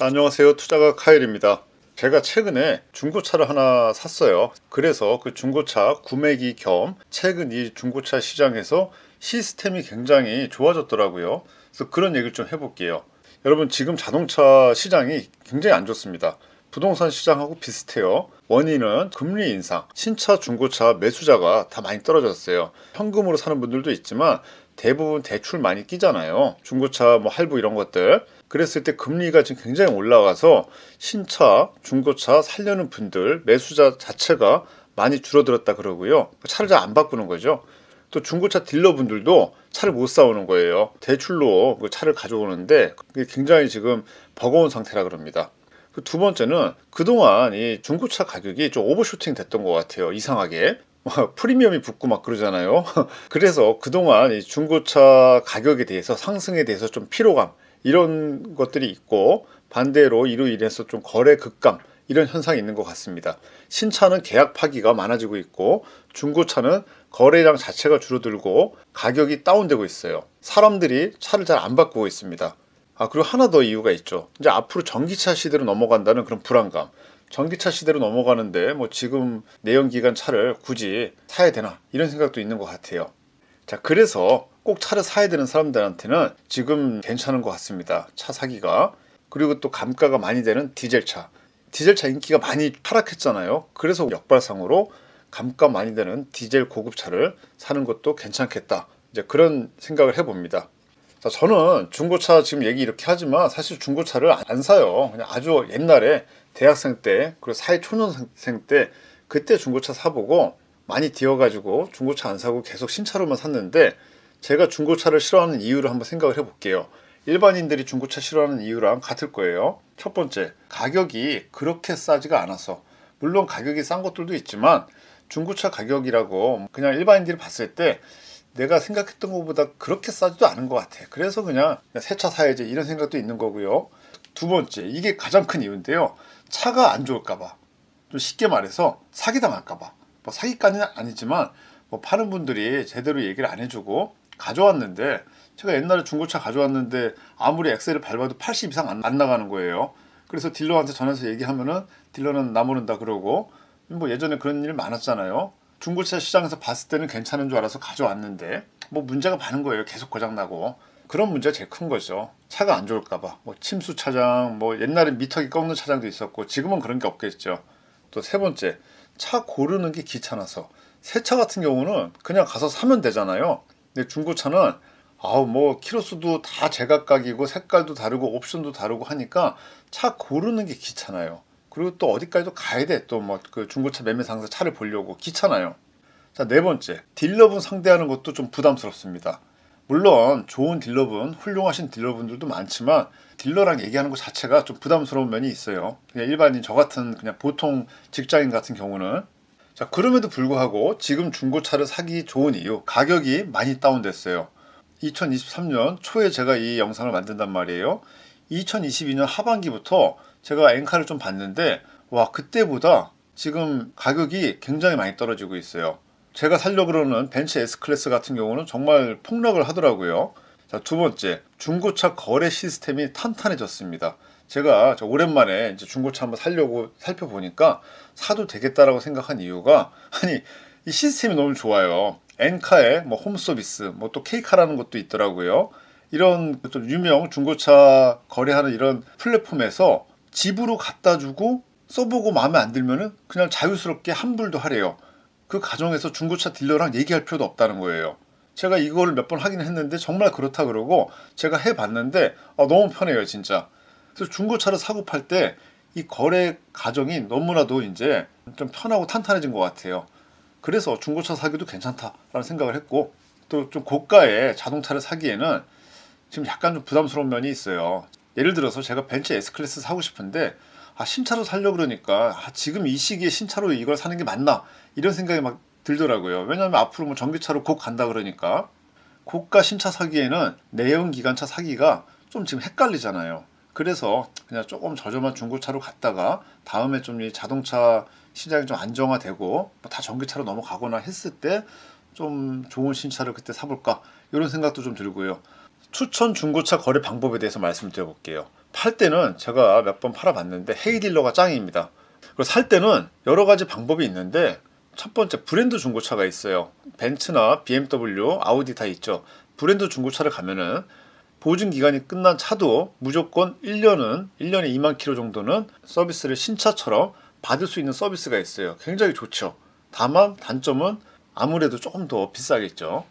안녕하세요. 투자가 카일입니다. 제가 최근에 중고차를 하나 샀어요. 그래서 그 중고차 구매기 겸 최근 이 중고차 시장에서 시스템이 굉장히 좋아졌더라고요. 그래서 그런 얘기를 좀 해볼게요. 여러분, 지금 자동차 시장이 굉장히 안 좋습니다. 부동산 시장하고 비슷해요. 원인은 금리 인상, 신차 중고차 매수자가 다 많이 떨어졌어요. 현금으로 사는 분들도 있지만 대부분 대출 많이 끼잖아요. 중고차 뭐 할부 이런 것들. 그랬을 때 금리가 지금 굉장히 올라가서 신차, 중고차 살려는 분들, 매수자 자체가 많이 줄어들었다 그러고요. 차를 잘 안 바꾸는 거죠. 또 중고차 딜러분들도 차를 못 사오는 거예요. 대출로 그 차를 가져오는데 그게 굉장히 지금 버거운 상태라 그럽니다. 그 두 번째는 그동안 이 중고차 가격이 좀 오버슈팅 됐던 것 같아요. 이상하게. 프리미엄이 붙고 막 그러잖아요. 그래서 그동안 이 중고차 가격에 대해서 상승에 대해서 좀 피로감 이런 것들이 있고, 반대로 이로 인해서 좀 거래 급감 이런 현상이 있는 것 같습니다. 신차는 계약 파기가 많아지고 있고 중고차는 거래량 자체가 줄어들고 가격이 다운되고 있어요. 사람들이 차를 잘 안 바꾸고 있습니다. 그리고 하나 더 이유가 있죠. 이제 앞으로 전기차 시대로 넘어간다는 그런 불안감. 전기차 시대로 넘어가는데 뭐 지금 내연기관 차를 굳이 사야 되나 이런 생각도 있는 것 같아요. 자, 그래서 꼭 차를 사야 되는 사람들한테는 지금 괜찮은 것 같습니다. 차 사기가. 그리고 또 감가가 많이 되는 디젤차. 디젤차 인기가 많이 하락했잖아요. 그래서 역발상으로 감가 많이 되는 디젤 고급차를 사는 것도 괜찮겠다. 이제 그런 생각을 해봅니다. 자, 저는 중고차 지금 얘기 이렇게 하지만 사실 중고차를 안 사요. 그냥 아주 옛날에 대학생 때, 그리고 사회초년생 때 그때 중고차 사보고 많이 뒤어가지고 중고차 안 사고 계속 신차로만 샀는데, 제가 중고차를 싫어하는 이유를 한번 생각을 해볼게요. 일반인들이 중고차 싫어하는 이유랑 같을 거예요. 첫 번째, 가격이 그렇게 싸지가 않아서. 물론 가격이 싼 것들도 있지만 중고차 가격이라고 그냥 일반인들이 봤을 때 내가 생각했던 것보다 그렇게 싸지도 않은 것 같아. 그래서 그냥 새 차 사야지 이런 생각도 있는 거고요. 두 번째, 이게 가장 큰 이유인데요. 차가 안 좋을까봐. 좀 쉽게 말해서 사기당할까봐. 뭐 사기까지는 아니지만 뭐 파는 분들이 제대로 얘기를 안 해주고 가져왔는데, 제가 옛날에 중고차 가져왔는데 아무리 엑셀을 밟아도 80 이상 안 나가는 거예요. 그래서 딜러한테 전화해서 얘기하면은 딜러는 나 모른다 그러고, 뭐 예전에 그런 일 많았잖아요. 중고차 시장에서 봤을 때는 괜찮은 줄 알아서 가져왔는데 뭐 문제가 많은 거예요. 계속 고장나고. 그런 문제가 제일 큰 거죠. 차가 안 좋을까봐. 뭐 침수 차장, 뭐 옛날에 미터기 꺾는 차장도 있었고 지금은 그런 게 없겠죠. 또 세 번째, 차 고르는 게 귀찮아서. 새 차 같은 경우는 그냥 가서 사면 되잖아요. 근데 중고차는 뭐 키로수도 다 제각각이고 색깔도 다르고 옵션도 다르고 하니까 차 고르는 게 귀찮아요. 그리고 또 어디까지도 가야 돼. 또 뭐 그 중고차 매매상에서 차를 보려고 귀찮아요. 자, 네 번째, 딜러분 상대하는 것도 좀 부담스럽습니다. 물론 좋은 딜러분, 훌륭하신 딜러분들도 많지만 딜러랑 얘기하는 것 자체가 좀 부담스러운 면이 있어요. 그냥 일반인 저 같은 그냥 보통 직장인 같은 경우는. 자, 그럼에도 불구하고 지금 중고차를 사기 좋은 이유, 가격이 많이 다운됐어요. 2023년 초에 제가 이 영상을 만든단 말이에요. 2022년 하반기부터 제가 엔카를 좀 봤는데, 와, 그때보다 지금 가격이 굉장히 많이 떨어지고 있어요. 제가 살려고 그러는 벤츠 S클래스 같은 경우는 정말 폭락을 하더라고요. 자, 두 번째, 중고차 거래 시스템이 탄탄해졌습니다. 제가 오랜만에 이제 중고차 한번 살려고 살펴보니까 사도 되겠다라고 생각한 이유가, 아니, 이 시스템이 너무 좋아요. 엔카에 뭐 홈서비스, 뭐 또 K카라는 것도 있더라고요. 이런 좀 유명 중고차 거래하는 이런 플랫폼에서 집으로 갖다 주고 써보고 마음에 안 들면은 그냥 자유스럽게 환불도 하래요. 그 과정에서 중고차 딜러랑 얘기할 필요도 없다는 거예요. 제가 이걸 몇 번 하긴 했는데 정말 그렇다 그러고 제가 해봤는데 너무 편해요, 진짜. 그래서 중고차를 사고 팔 때 이 거래 과정이 너무나도 이제 좀 편하고 탄탄해진 것 같아요. 그래서 중고차 사기도 괜찮다라는 생각을 했고, 또 좀 고가의 자동차를 사기에는 지금 약간 좀 부담스러운 면이 있어요. 예를 들어서 제가 벤츠 S클래스 사고 싶은데 신차로 사려고 그러니까 지금 이 시기에 신차로 이걸 사는 게 맞나 이런 생각이 막 들더라고요. 왜냐하면 앞으로 뭐 전기차로 곧 간다 그러니까. 고가 신차 사기에는 내연기관차 사기가 좀 지금 헷갈리잖아요. 그래서 그냥 조금 저렴한 중고차로 갔다가 다음에 좀 이 자동차 시장이 좀 안정화되고 뭐다 전기차로 넘어가거나 했을 때 좀 좋은 신차를 그때 사볼까 이런 생각도 좀 들고요. 추천 중고차 거래 방법에 대해서 말씀드려 볼게요. 팔 때는 제가 몇 번 팔아봤는데 헤이딜러가 짱입니다. 그리고 살 때는 여러 가지 방법이 있는데 첫 번째 브랜드 중고차가 있어요. 벤츠나 BMW, 아우디 다 있죠. 브랜드 중고차를 가면은 보증 기간이 끝난 차도 무조건 1년에 2만 킬로 정도는 서비스를 신차처럼 받을 수 있는 서비스가 있어요. 굉장히 좋죠. 다만 단점은 아무래도 조금 더 비싸겠죠.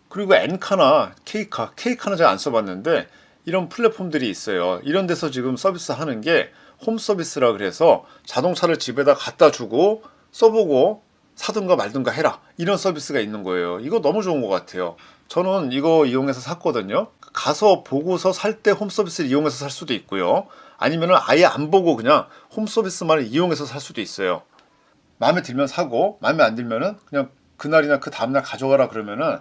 그리고 N카나 K카는 제가 안 써봤는데 이런 플랫폼들이 있어요. 이런 데서 지금 서비스 하는 게 홈 서비스라 그래서 자동차를 집에다 갖다 주고 써보고 사든가 말든가 해라, 이런 서비스가 있는 거예요. 이거 너무 좋은 것 같아요. 저는 이거 이용해서 샀거든요. 가서 보고서 살 때 홈 서비스를 이용해서 살 수도 있고요. 아니면은 아예 안 보고 그냥 홈 서비스만을 이용해서 살 수도 있어요. 마음에 들면 사고, 마음에 안 들면은 그냥 그날이나 그 다음날 가져가라 그러면은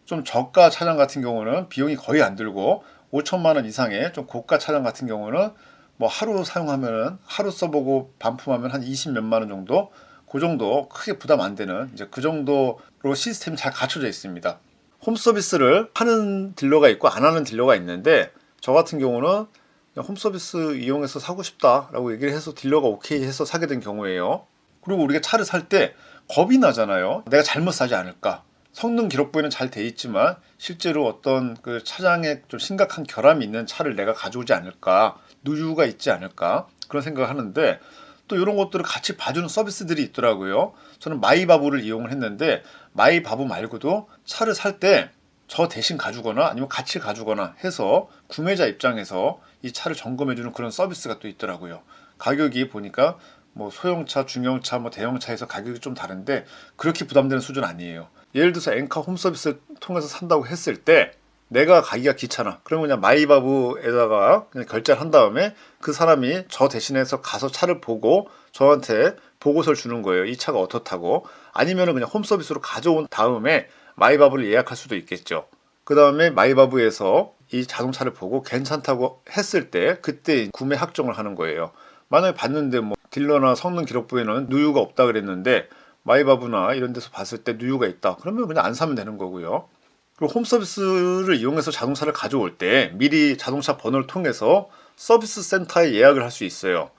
좀 저가 차량 같은 경우는 비용이 거의 안 들고 5천만 원 이상의 좀 고가 차량 같은 경우는 뭐 하루 사용하면은 하루 써보고 반품하면 한 20 몇만 원 정도, 그 정도 크게 부담 안 되는 이제 그 정도로 시스템이 잘 갖춰져 있습니다. 홈 서비스를 하는 딜러가 있고 안 하는 딜러가 있는데 저 같은 경우는 그냥 홈 서비스 이용해서 사고 싶다라고 얘기를 해서 딜러가 오케이 해서 사게 된 경우예요. 그리고 우리가 차를 살 때 겁이 나잖아요. 내가 잘못 사지 않을까. 성능 기록부에는 잘 돼 있지만 실제로 어떤 그 차량에 좀 심각한 결함이 있는 차를 내가 가져오지 않을까, 누유가 있지 않을까, 그런 생각을 하는데 또 이런 것들을 같이 봐주는 서비스들이 있더라고요. 저는 마이바보를 이용을 했는데 마이바보 말고도 차를 살 때 저 대신 가주거나 아니면 같이 가주거나 해서 구매자 입장에서 이 차를 점검해주는 그런 서비스가 또 있더라고요. 가격이 보니까 뭐 소형차, 중형차, 뭐 대형차에서 가격이 좀 다른데 그렇게 부담되는 수준 아니에요. 예를 들어서 엔카 홈서비스를 통해서 산다고 했을 때 내가 가기가 귀찮아. 그러면 그냥 마이바브에다가 그냥 결제를 한 다음에 그 사람이 저 대신해서 가서 차를 보고 저한테 보고서를 주는 거예요. 이 차가 어떻다고. 아니면은 그냥 홈서비스로 가져온 다음에 마이바브를 예약할 수도 있겠죠. 그 다음에 마이바브에서 이 자동차를 보고 괜찮다고 했을 때 그때 구매 확정을 하는 거예요. 만약에 봤는데 뭐 딜러나 성능 기록부에는 누유가 없다 그랬는데 마이바브나 이런 데서 봤을 때 누유가 있다. 그러면 그냥 안 사면 되는 거고요. 그리고 홈 서비스를 이용해서 자동차를 가져올 때 미리 자동차 번호를 통해서 서비스 센터에 예약을 할 수 있어요.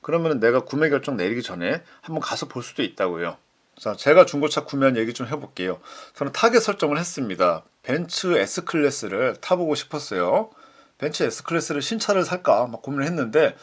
그러면 내가 구매 결정 내리기 전에 한번 가서 볼 수도 있다고요. 자, 제가 중고차 구매한 얘기 좀 해볼게요. 저는 타겟 설정을 했습니다. 벤츠 S클래스를 타보고 싶었어요. 벤츠 S클래스를 신차를 살까 막 고민을 했는데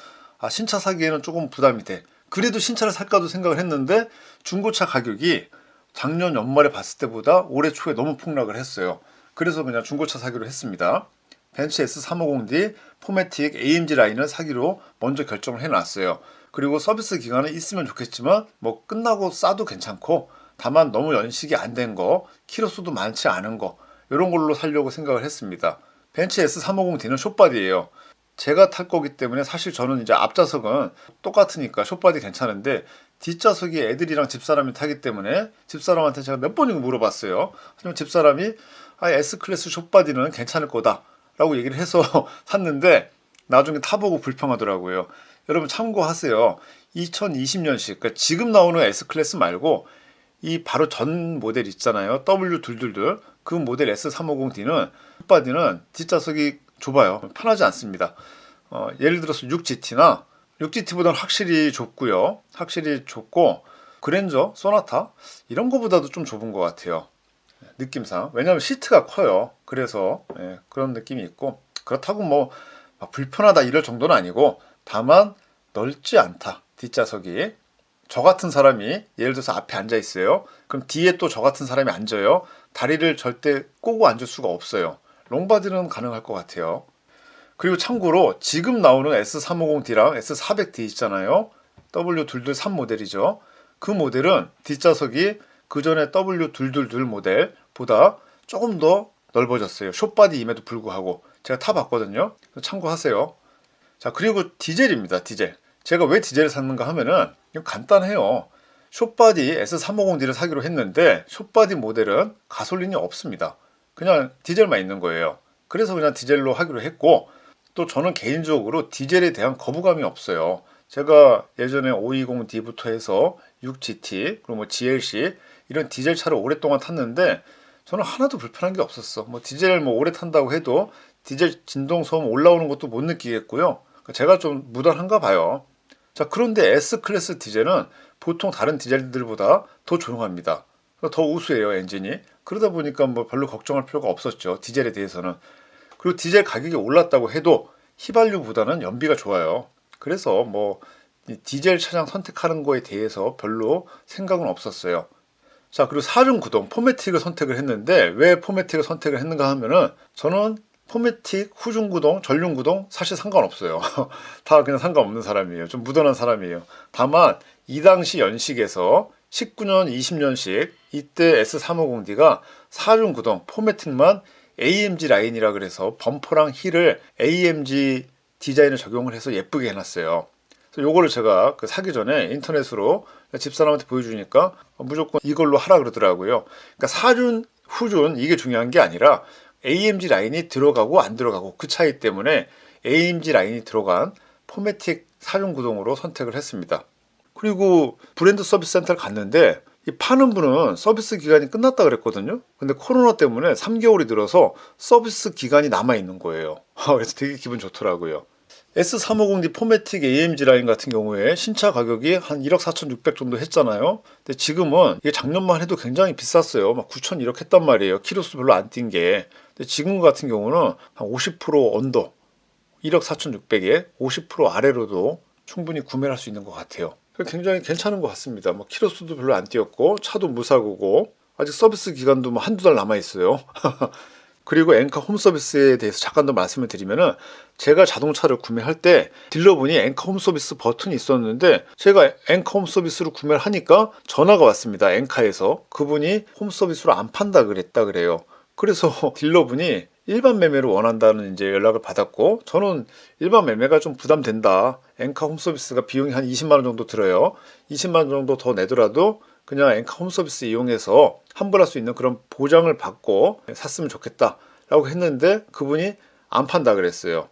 신차 사기에는 조금 부담이 돼. 그래도 신차를 살까도 생각을 했는데 중고차 가격이 작년 연말에 봤을 때보다 올해 초에 너무 폭락을 했어요. 그래서 그냥 중고차 사기로 했습니다. 벤츠 S350D 포매틱 AMG 라인을 사기로 먼저 결정을 해놨어요. 그리고 서비스 기간은 있으면 좋겠지만 뭐 끝나고 싸도 괜찮고 다만 너무 연식이 안 된 거, 키로수도 많지 않은 거 이런 걸로 사려고 생각을 했습니다. 벤츠 S350D는 숏바디예요. 제가 탈 거기 때문에 사실 저는 이제 앞좌석은 똑같으니까 숏바디 괜찮은데 뒷좌석이 애들이랑 집사람이 타기 때문에 집사람한테 제가 몇 번이고 물어봤어요. 하지만 집사람이 S클래스 숏바디는 괜찮을 거다 라고 얘기를 해서 샀는데 나중에 타보고 불평하더라고요. 여러분 참고하세요. 2020년식 그러니까 지금 나오는 S클래스 말고 이 바로 전 모델 있잖아요. W222 그 모델 S350D는 숏바디는 뒷좌석이 좁아요. 편하지 않습니다. 예를 들어서 6GT나 6GT보다는 확실히 좁고요. 확실히 좁고 그랜저, 소나타 이런 거보다도 좀 좁은 것 같아요. 느낌상. 왜냐하면 시트가 커요. 그래서 그런 느낌이 있고 그렇다고 뭐 불편하다 이럴 정도는 아니고 다만 넓지 않다. 뒷좌석이. 저 같은 사람이 예를 들어서 앞에 앉아 있어요. 그럼 뒤에 또 저 같은 사람이 앉아요. 다리를 절대 꼬고 앉을 수가 없어요. 롱바디는 가능할 것 같아요. 그리고 참고로 지금 나오는 S350D랑 S400D 있잖아요. W223 모델이죠. 그 모델은 뒷좌석이 그 전에 W222 모델보다 조금 더 넓어졌어요. 숏바디임에도 불구하고 제가 타봤거든요. 참고하세요. 자, 그리고 디젤입니다. 디젤. 제가 왜 디젤을 샀는가 하면은 이거 간단해요. 숏바디 S350D를 사기로 했는데 숏바디 모델은 가솔린이 없습니다. 그냥 디젤만 있는 거예요. 그래서 그냥 디젤로 하기로 했고 또 저는 개인적으로 디젤에 대한 거부감이 없어요. 제가 예전에 520D부터 해서 6GT 그리고 뭐 GLC 이런 디젤 차를 오랫동안 탔는데 저는 하나도 불편한 게 없었어. 뭐 디젤 뭐 오래 탄다고 해도 디젤 진동 소음 올라오는 것도 못 느끼겠고요. 제가 좀 무던한가 봐요. 자, 그런데 S클래스 디젤은 보통 다른 디젤들보다 더 조용합니다. 더 우수해요, 엔진이. 그러다 보니까 뭐 별로 걱정할 필요가 없었죠, 디젤에 대해서는. 그리고 디젤 가격이 올랐다고 해도 휘발유보다는 연비가 좋아요. 그래서 뭐 디젤 차량 선택하는 거에 대해서 별로 생각은 없었어요. 자, 그리고 사륜 구동 포매틱을 선택을 했는데, 왜 포매틱을 선택을 했는가 하면은, 저는 포매틱, 후륜 구동, 전륜 구동 사실 상관없어요. 다 그냥 상관없는 사람이에요. 좀 무던한 사람이에요. 다만 이 당시 연식에서 19년, 20년식 이때 S350D가 사륜 구동 포매틱만 AMG 라인이라 그래서 범퍼랑 힐을 AMG 디자인을 적용을 해서 예쁘게 해놨어요. 그래서 요거를 제가 사기 전에 인터넷으로 집사람한테 보여주니까 무조건 이걸로 하라 그러더라고요. 그러니까 사륜, 후륜 이게 중요한 게 아니라 AMG 라인이 들어가고 안 들어가고 그 차이 때문에 AMG 라인이 들어간 포매틱 사륜 구동으로 선택을 했습니다. 그리고 브랜드 서비스 센터를 갔는데 이 파는 분은 서비스 기간이 끝났다 그랬거든요. 근데 코로나 때문에 3개월이 들어서 서비스 기간이 남아 있는 거예요. 그래서 되게 기분 좋더라고요. S350D 포매틱 AMG 라인 같은 경우에 신차 가격이 한 1억 4,600 정도 했잖아요. 근데 지금은 이게 작년만 해도 굉장히 비쌌어요. 막 9천 1억 했단 말이에요. 키로수 별로 안 뛴 게. 근데 지금 같은 경우는 한 50% 언더, 1억 4,600에 50% 아래로도 충분히 구매를 할 수 있는 것 같아요. 굉장히 괜찮은 것 같습니다. 뭐 키로수도 별로 안 뛰었고 차도 무사고고 아직 서비스 기간도 뭐 한두 달 남아 있어요. 그리고 엔카 홈서비스에 대해서 잠깐 더 말씀을 드리면은, 제가 자동차를 구매할 때 딜러분이 엔카 홈서비스 버튼이 있었는데 제가 엔카 홈서비스로 구매를 하니까 전화가 왔습니다. 엔카에서 그분이 홈서비스로 안 판다 그랬다 그래요. 그래서 딜러분이 일반 매매를 원한다는 이제 연락을 받았고, 저는 일반 매매가 좀 부담된다. 엔카 홈서비스가 비용이 한 20만 원 정도 들어요. 20만 원 정도 더 내더라도 그냥 엔카 홈서비스 이용해서 환불할 수 있는 그런 보장을 받고 샀으면 좋겠다 라고 했는데, 그분이 안 판다 그랬어요.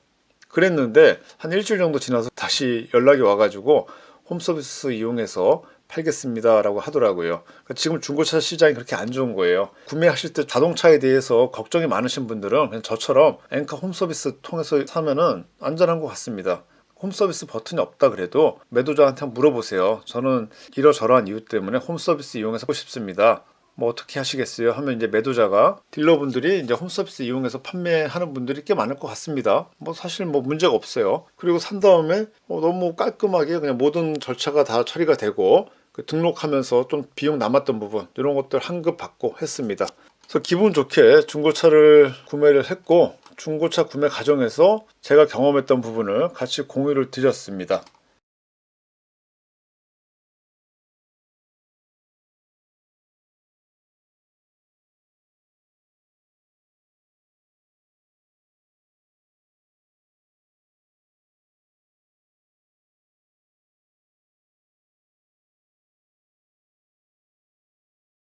그랬는데 한 일주일 정도 지나서 다시 연락이 와가지고 홈서비스 이용해서 팔겠습니다 라고 하더라고요. 그러니까 지금 중고차 시장이 그렇게 안 좋은 거예요. 구매하실 때 자동차에 대해서 걱정이 많으신 분들은 그냥 저처럼 엔카 홈서비스 통해서 사면은 안전한 것 같습니다. 홈서비스 버튼이 없다 그래도 매도자한테 물어보세요. 저는 이러저러한 이유 때문에 홈서비스 이용해서 하고 싶습니다. 뭐 어떻게 하시겠어요? 하면 이제 매도자가, 딜러분들이 이제 홈서비스 이용해서 판매하는 분들이 꽤 많을 것 같습니다. 뭐 사실 뭐 문제가 없어요. 그리고 산 다음에 너무 깔끔하게 그냥 모든 절차가 다 처리가 되고, 등록하면서 좀 비용 남았던 부분 이런 것들 환급 받고 했습니다. 그래서 기분 좋게 중고차를 구매를 했고, 중고차 구매 과정에서 제가 경험했던 부분을 같이 공유를 드렸습니다.